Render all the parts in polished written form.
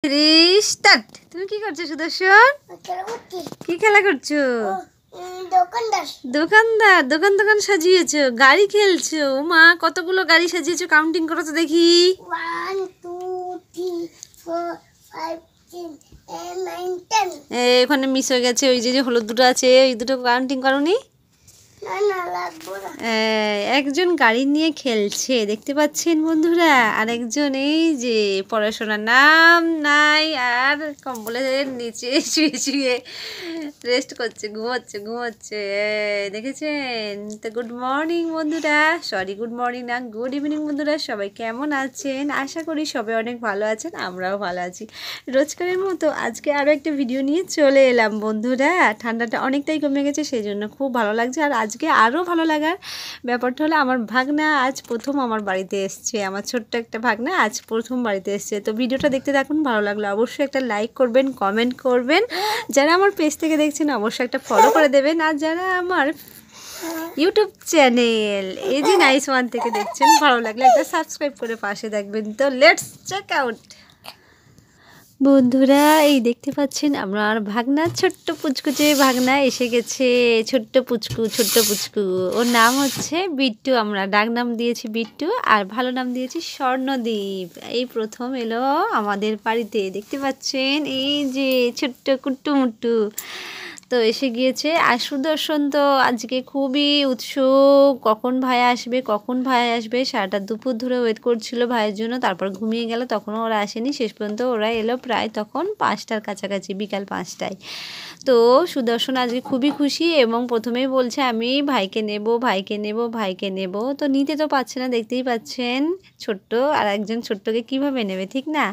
Start. তুমি কি করছো সুদর্শন? কি খেলা করছো? দোকানদার দোকান দোকান সাজিয়েছো, গাড়ি খেলছো। মা, কতগুলো গাড়ি সাজিয়েছো কাউন্টিং করো তো দেখি। 1 2 3 4 5 6 7 9 10। ওখানে মিস হয়ে গেছে, ওই যে হলুদ দুটো আছে ওই দুটো কাউন্টিং করোনি? একজন গাড়ি নিয়ে খেলছে দেখতে পাচ্ছেন বন্ধুরা, আর একজন এই যে পড়াশোনার নাম নাই আর কম্বলের নিচে শুয়ে শুয়ে রেস্ট করছে, ঘুমোচ্ছে। দেখেছেন তো? গুড মর্নিং বন্ধুরা, সরি গুড মর্নিং না, গুড ইভিনিং বন্ধুরা। সবাই কেমন আছেন? আশা করি সবাই অনেক ভালো আছেন, আমরাও ভালো আছি। রোজকারের মতো আজকে আরও একটা ভিডিও নিয়ে চলে এলাম বন্ধুরা। ঠান্ডাটা অনেকটাই কমে গেছে, সেই জন্য খুব ভালো লাগছে। আর আজকে আরও ভালো লাগার ব্যাপারটা হলো আমার ভাগনা আজ প্রথম আমার বাড়িতে এসছে। আমার ছোট্ট একটা ভাগনা আজ প্রথম বাড়িতে এসছে। তো ভিডিওটা দেখতে থাকুন, ভালো লাগলো অবশ্যই একটা লাইক করবেন, কমেন্ট করবেন। যারা আমার পেজ থেকে দেখছেন অবশ্যই একটা ফলো করে দেবেন। আর যারা আমার ইউটিউব চ্যানেল এই যে নাইস ওয়ান থেকে দেখছেন, ভালো লাগলে একটা সাবস্ক্রাইব করে পাশে দেখবেন। তো লেটস চেক আউট বন্ধুরা। এই দেখতে পাচ্ছেন আমার ভাগনা, ছোট্ট পুচকুচে ভাগনা এসে গেছে। ছোট্ট পুচকু, ওর নাম হচ্ছে বিট্টু। আমরা ডাক নাম দিয়েছি বিট্টু, আর ভালো নাম দিয়েছি স্বর্ণদ্বীপ। এই প্রথম এলো আমাদের বাড়িতে, দেখতে পাচ্ছেন এই যে ছোট্ট কুট্টু মুট্টু। তো এসে গিয়েছে। আর সুদর্শন তো আজকে খুবই উৎসুক, কখন ভাই আসবে। সারাটা দুপুর ধরে ওয়েট করছিল ভাইয়ের জন্য, তারপর ঘুমিয়ে গেল, তখনও ওরা আসেনি। শেষ পর্যন্ত ওরা এলো প্রায় তখন 5টার কাছাকাছি, বিকাল 5টায়। তো সুদর্শন আজকে খুবই খুশি এবং প্রথমেই বলছে আমি ভাইকে নেব। তো নিতে তো পারছে না, দেখতেই পাচ্ছেন ছোট্ট, আর একজন ছোট্টকে কিভাবে নেবে, ঠিক না?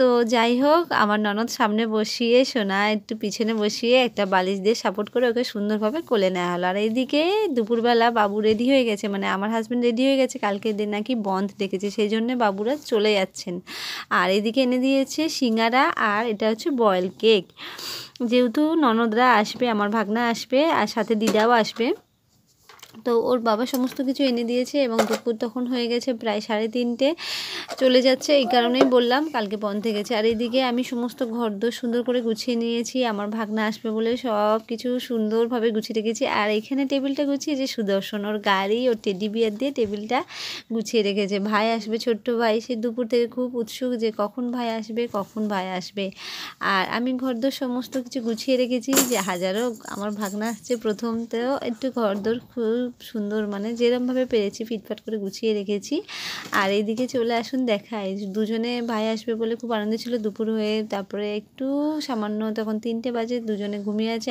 তো যাই হোক, আমার ননদ সামনে বসিয়ে, সোনা একটু পিছনে বসিয়ে একটা বালিশ দিয়ে সাপোর্ট করে ওকে সুন্দরভাবে কোলে নেওয়া হলো। আর এইদিকে দুপুরবেলা বাবু রেডি হয়ে গেছে, মানে আমার হাজব্যান্ড রেডি হয়ে গেছে, কালকের দিন নাকি বন্ধ ডেকেছে, সেই জন্য বাবুরা চলে যাচ্ছেন। আর এদিকে এনে দিয়েছে সিঙ্গারা, আর এটা হচ্ছে বয়েল কেক। যেহেতু ননদরা আসবে, আমার ভাগনা আসবে, আর সাথে দিদাও আসবে, তো ওর বাবা সমস্ত কিছু এনে দিয়েছে। এবং দুপুর তখন হয়ে গেছে প্রায় 3:30, চলে যাচ্ছে। এই কারণেই বললাম কালকে বন্ধ গেছে। আর এইদিকে আমি সমস্ত ঘরদোর সুন্দর করে গুছিয়ে নিয়েছি, আমার ভাগনা আসবে বলে সব কিছু সুন্দরভাবে গুছিয়ে রেখেছি। আর এখানে টেবিলটা গুছিয়ে যে সুদর্শন ওর গাড়ি, ওর টেডি বিয়ার দিয়ে টেবিলটা গুছিয়ে রেখেছে। ভাই আসবে, ছোট্ট ভাই, সে দুপুর থেকে খুব উৎসুক যে কখন ভাই আসবে। আর আমি ঘরদোর সমস্ত কিছু গুছিয়ে রেখেছি, যে হাজারো আমার ভাগনা আসছে প্রথম, তো একটু ঘরদোর খুব সুন্দর, মানে যেরমভাবে পেরেছি ফিটফাট করে গুছিয়ে রেখেছি। আর এইদিকে চলে আসুন দেখাই, দুজনে ভাই আসবে বলে খুব আনন্দ ছিল। দুপুর হয়ে তারপরে একটু সামান্য তখন 3টে বাজে, দুজনে ঘুমিয়ে আছে।